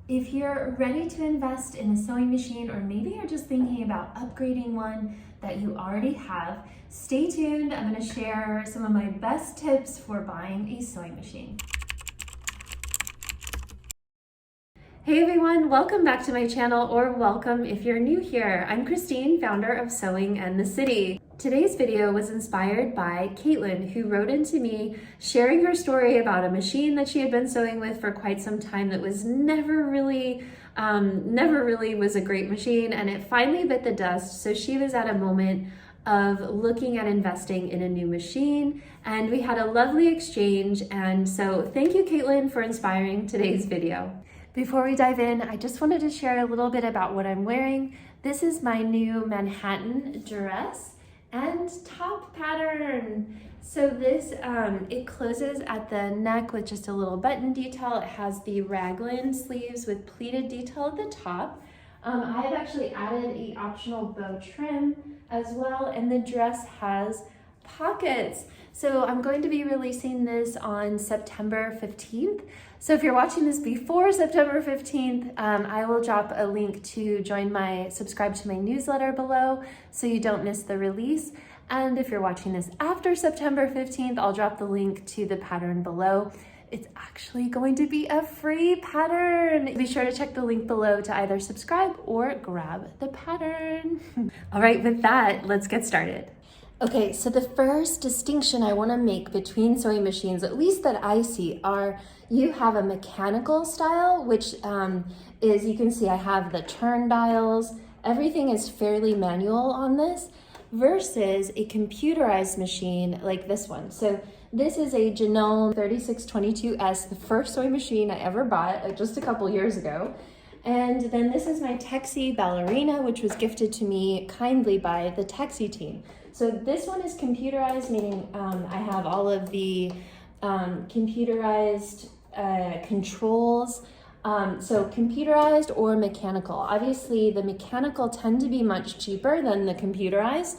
If you're ready to invest in a sewing machine, or maybe you're just thinking about upgrading one that you already have, stay tuned. I'm going to share some of my best tips for buying a sewing machine. Hey everyone, welcome back to my channel, or welcome if you're new here. I'm Christine, founder of Sewing and the City. Today's video was inspired by Caitlin, who wrote into me sharing her story about a machine that she had been sewing with for quite some time that was never really was a great machine, and it finally bit the dust. So she was at a moment of looking at investing in a new machine, and we had a lovely exchange. And so thank you, Caitlin, for inspiring today's video. Before we dive in, I just wanted to share a little bit about what I'm wearing. This is my new Manhattan dress and top pattern. So this, it closes at the neck with just a little button detail. It has the raglan sleeves with pleated detail at the top. I have actually added an optional bow trim as well, and the dress has pockets. So I'm going to be releasing this on September 15th. So if you're watching this before September 15th, I will drop a link to subscribe to my newsletter below so you don't miss the release. And if you're watching this after September 15th, I'll drop the link to the pattern below. It's actually going to be a free pattern. Be sure to check the link below to either subscribe or grab the pattern. All right, with that, let's get started. Okay, so the first distinction I want to make between sewing machines, at least that I see, are you have a mechanical style, which is, you can see I have the turn dials. Everything is fairly manual on this, versus a computerized machine like this one. So this is a Genome 3622S, the first sewing machine I ever bought just a couple years ago. And then this is my Texie Ballerina, which was gifted to me kindly by the Texie team. So this one is computerized, meaning I have all of the computerized controls. So computerized or mechanical. Obviously, the mechanical tend to be much cheaper than the computerized.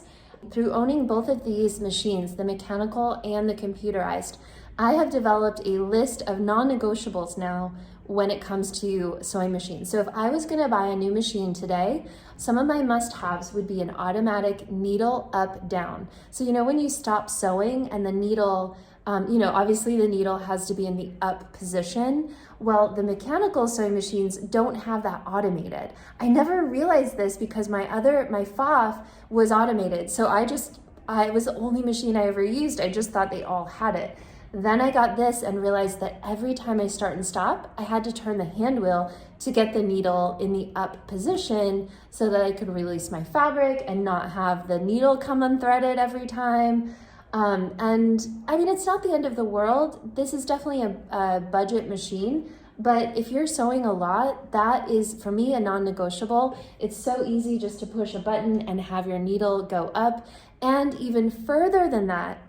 Through owning both of these machines, the mechanical and the computerized, I have developed a list of non-negotiables now when it comes to sewing machines. So if I was gonna buy a new machine today, some of my must-haves would be an automatic needle up down. So you know when you stop sewing and the needle, obviously the needle has to be in the up position. Well, the mechanical sewing machines don't have that automated. I never realized this because my FOF was automated. So it was the only machine I ever used. I just thought they all had it. Then I got this and realized that every time I start and stop, I had to turn the hand wheel to get the needle in the up position so that I could release my fabric and not have the needle come unthreaded every time. And I mean, it's not the end of the world. This is definitely a budget machine, but if you're sewing a lot, that is, for me, a non-negotiable. It's so easy just to push a button and have your needle go up. And even further than that,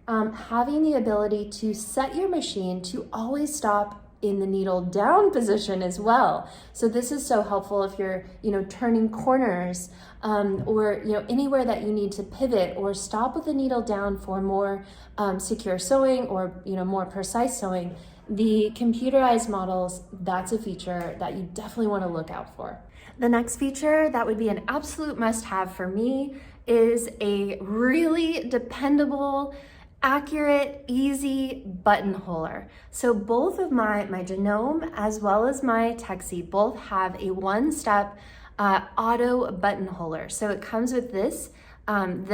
having the ability to set your machine to always stop in the needle down position as well. So this is so helpful if you're, turning corners or, anywhere that you need to pivot or stop with the needle down for more secure sewing or, more precise sewing. The computerized models, that's a feature that you definitely want to look out for. The next feature that would be an absolute must-have for me is a really dependable, accurate, easy buttonholer. So both of my Genome as well as my Texie both have a one-step auto buttonholer. So it comes with this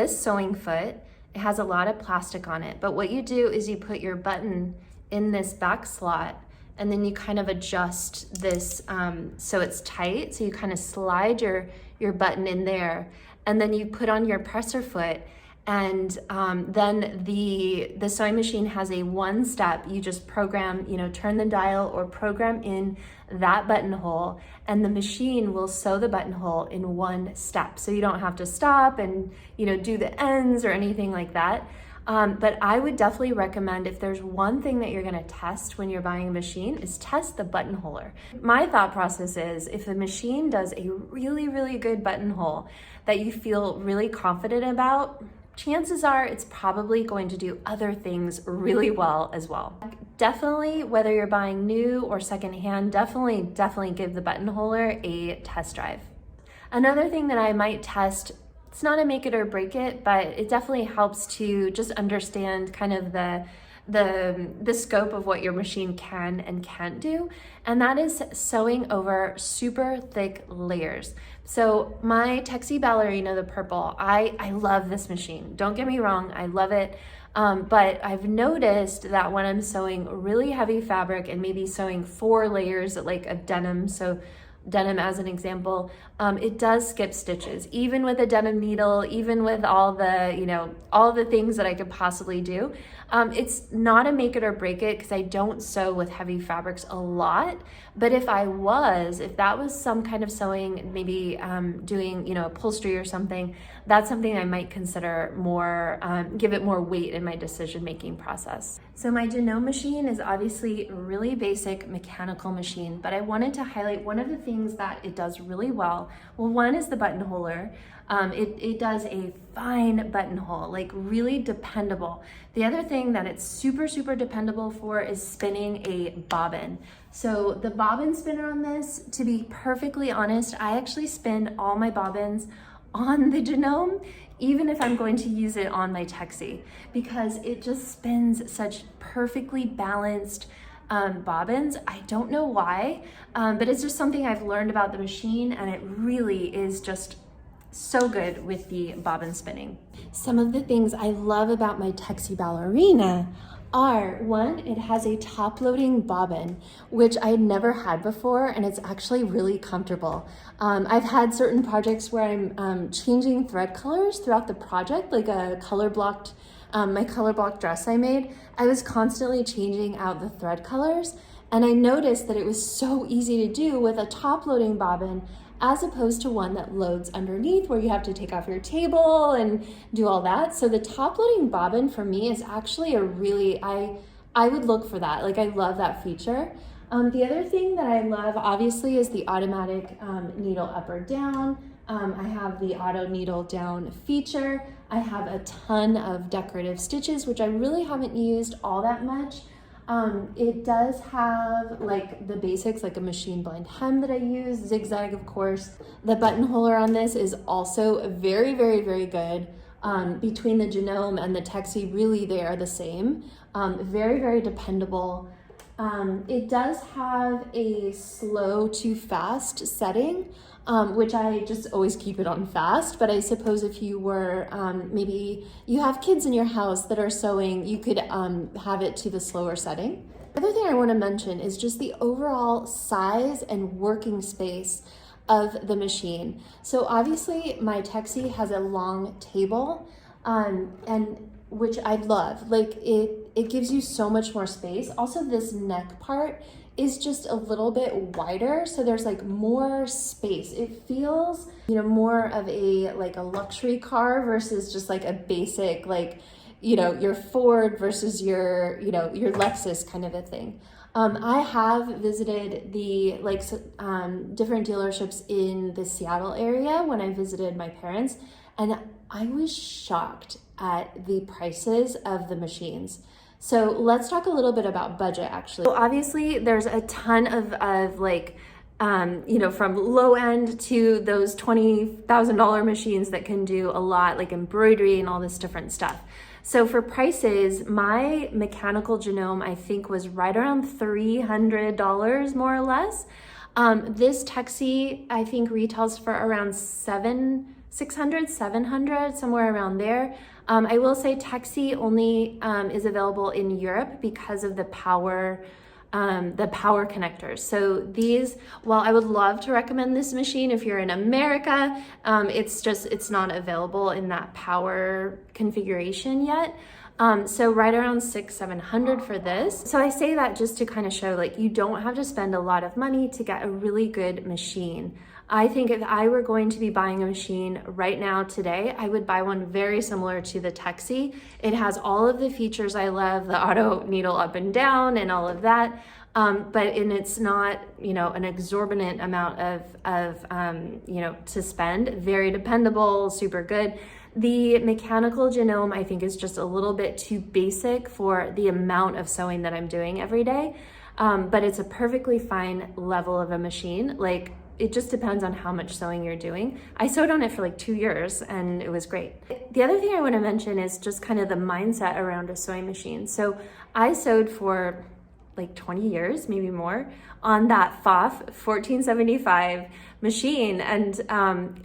sewing foot. It has a lot of plastic on it, but what you do is you put your button in this back slot, and then you kind of adjust this so it's tight. So you kind of slide your button in there, and then you put on your presser foot. And then the sewing machine has a one step. You just program, turn the dial or program in that buttonhole, and the machine will sew the buttonhole in one step. So you don't have to stop and, do the ends or anything like that. But I would definitely recommend, if there's one thing that you're gonna test when you're buying a machine, is test the buttonholer. My thought process is, if the machine does a really, really good buttonhole that you feel really confident about, chances are it's probably going to do other things really well as well. Definitely, whether you're buying new or secondhand, definitely give the buttonholer a test drive. Another thing that I might test, it's not a make it or break it, but it definitely helps to just understand kind of the scope of what your machine can and can't do, and that is sewing over super thick layers. So my Texie Ballerina, the purple, I love this machine. Don't get me wrong, I love it. But I've noticed that when I'm sewing really heavy fabric and maybe sewing 4 layers like of denim, so denim as an example, it does skip stitches, even with a denim needle, even with all the things that I could possibly do. It's not a make it or break it because I don't sew with heavy fabrics a lot, but if that was some kind of sewing, maybe doing upholstery or something, that's something I might consider more, give it more weight in my decision-making process. So my Genome machine is obviously a really basic mechanical machine, but I wanted to highlight one of the things that it does really well. Well, one is the buttonholer. It does a fine buttonhole, like really dependable. The other thing that it's super dependable for is spinning a bobbin. So the bobbin spinner on this, to be perfectly honest, I actually spin all my bobbins on the Genome, even if I'm going to use it on my Texie, because it just spins such perfectly balanced bobbins. I don't know why, but it's just something I've learned about the machine, and it really is just so good with the bobbin spinning. Some of the things I love about my Texie Ballerina are, one, it has a top-loading bobbin, which I had never had before, and it's actually really comfortable. I've had certain projects where I'm changing thread colors throughout the project, like my color blocked dress I made. I was constantly changing out the thread colors, and I noticed that it was so easy to do with a top-loading bobbin as opposed to one that loads underneath where you have to take off your table and do all that. So the top-loading bobbin for me is actually I would look for that. Like, I love that feature. The other thing that I love, obviously, is the automatic needle up or down. I have the auto needle down feature. I have a ton of decorative stitches, which I really haven't used all that much. It does have like the basics, like a machine blind hem that I use, zigzag, of course. The buttonholer on this is also very good. Between the Genome and the Texie, really they are the same. Very dependable. It does have a slow to fast setting, which I just always keep it on fast. But I suppose if you were, maybe you have kids in your house that are sewing, you could have it to the slower setting. The other thing I want to mention is just the overall size and working space of the machine. So obviously my Texie has a long table, and which I love. Like, it gives you so much more space. Also, this neck part is just a little bit wider, so there's like more space. It feels, more of a luxury car versus just like a basic, your Ford versus your Lexus kind of a thing. I have visited the different dealerships in the Seattle area when I visited my parents, and I was shocked at the prices of the machines. So let's talk a little bit about budget, actually. So obviously there's a ton of from low end to those $20,000 machines that can do a lot, like embroidery and all this different stuff. So for prices, my mechanical Genome, I think, was right around $300 more or less. This Texie, I think, retails for around $600, $700, somewhere around there. I will say Texie only is available in Europe because of the power connectors. So these, while I would love to recommend this machine if you're in America, it's not available in that power configuration yet. So right around $600-700 for this. So I say that just to kind of show, like, you don't have to spend a lot of money to get a really good machine. I think if I were going to be buying a machine right now today, I would buy one very similar to the Texie. It has all of the features I love, the auto needle up and down and all of that. It's not, an exorbitant amount of to spend. Very dependable, super good. The mechanical genome, I think, is just a little bit too basic for the amount of sewing that I'm doing every day. But it's a perfectly fine level of a machine. Like, it just depends on how much sewing you're doing. I sewed on it for like 2 years and it was great. The other thing I want to mention is just kind of the mindset around a sewing machine. So I sewed for like 20 years, maybe more, on that FOF 1475 machine. And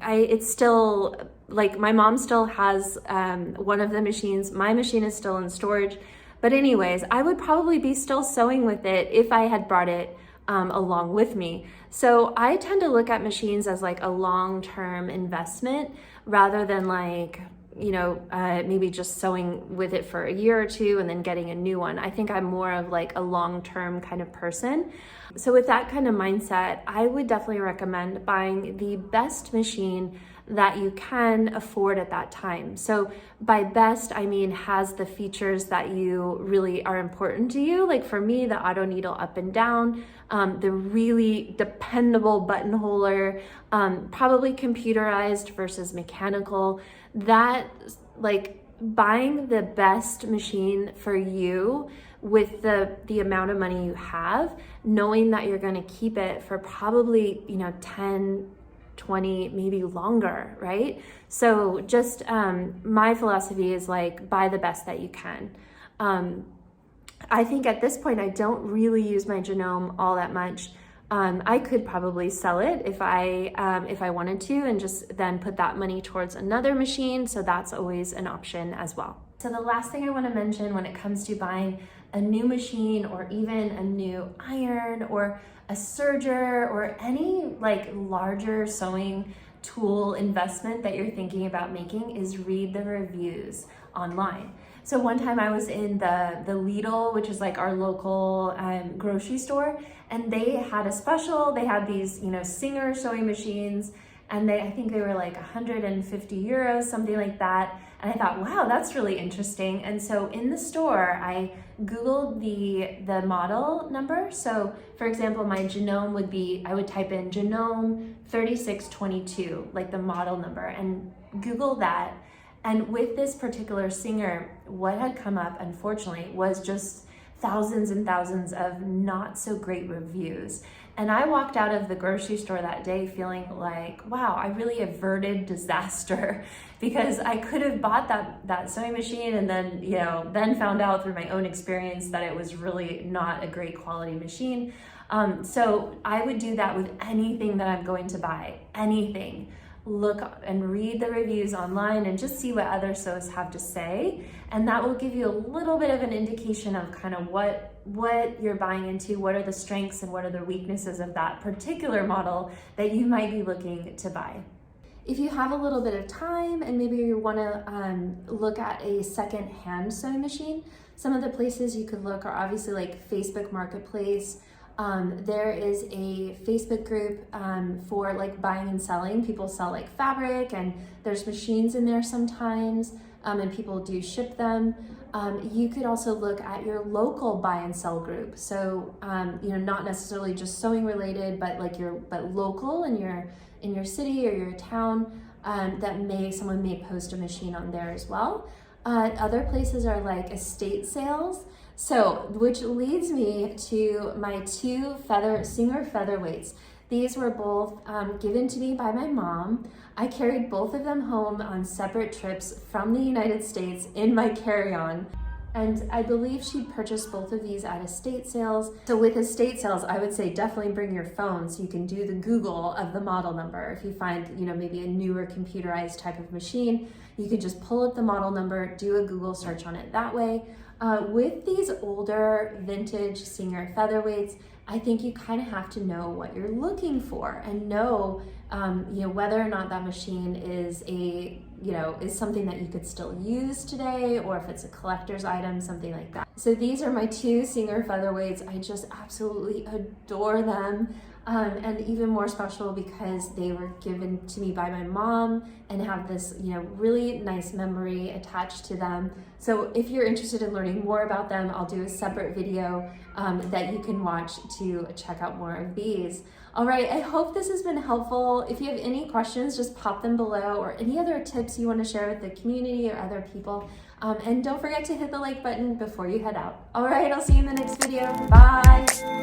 it's still, like, my mom still has one of the machines. My machine is still in storage. But anyways, I would probably be still sewing with it if I had brought it along with me. So I tend to look at machines as like a long-term investment rather than like, you know, maybe just sewing with it for a year or two and then getting a new one. I think I'm more of like a long-term kind of person. So with that kind of mindset, I would definitely recommend buying the best machine that you can afford at that time. So by best, I mean has the features that you really are important to you. Like for me, the auto needle up and down, the really dependable buttonholer, probably computerized versus mechanical. That, like, buying the best machine for you with the amount of money you have, knowing that you're gonna keep it for probably, you know, 10, 20, maybe longer, right? So just my philosophy is like, buy the best that you can. I think at this point, I don't really use my genome all that much. I could probably sell it if I wanted to, and just then put that money towards another machine. So that's always an option as well. So the last thing I want to mention when it comes to buying a new machine or even a new iron or a serger or any like larger sewing tool investment that you're thinking about making is read the reviews online. So one time I was in the Lidl, which is like our local grocery store, and they had a special. They had these, you know, Singer sewing machines, and I think they were like 150 euros, something like that. And I thought, wow, that's really interesting. And so in the store, I Googled the model number. So for example, my genome would be, I would type in genome 3622, like the model number, and Google that. And with this particular Singer, what had come up, unfortunately, was just thousands and thousands of not so great reviews. And I walked out of the grocery store that day feeling like, wow, I really averted disaster, because I could have bought that sewing machine and then, you know, then found out through my own experience that it was really not a great quality machine. So I would do that with anything that I'm going to buy, anything. Look and read the reviews online and just see what other sews have to say. And that will give you a little bit of an indication of kind of what you're buying into, what are the strengths and what are the weaknesses of that particular model that you might be looking to buy. If you have a little bit of time and maybe you want to look at a second-hand sewing machine, some of the places you could look are obviously like Facebook Marketplace. There is a Facebook group for like buying and selling. People sell like fabric, and there's machines in there sometimes, and people do ship them. You could also look at your local buy and sell group. So you know, not necessarily just sewing related, but like but local in your city or your town. Someone may post a machine on there as well. Other places are like estate sales. So, which leads me to my two Singer featherweights. These were both given to me by my mom. I carried both of them home on separate trips from the United States in my carry-on. And I believe she purchased both of these at estate sales. So with estate sales, I would say definitely bring your phone so you can do the Google of the model number. If you find, you know, maybe a newer computerized type of machine, you could just pull up the model number, do a Google search on it that way. With these older vintage Singer featherweights, I think you kind of have to know what you're looking for and know, you know, whether or not that machine is is something that you could still use today, or if it's a collector's item, something like that. So these are my two Singer featherweights. I just absolutely adore them. And even more special because they were given to me by my mom and have this, you know, really nice memory attached to them. So if you're interested in learning more about them, I'll do a separate video that you can watch to check out more of these. All right, I hope this has been helpful. If you have any questions, just pop them below, or any other tips you want to share with the community or other people. And don't forget to hit the like button before you head out. All right, I'll see you in the next video. Bye.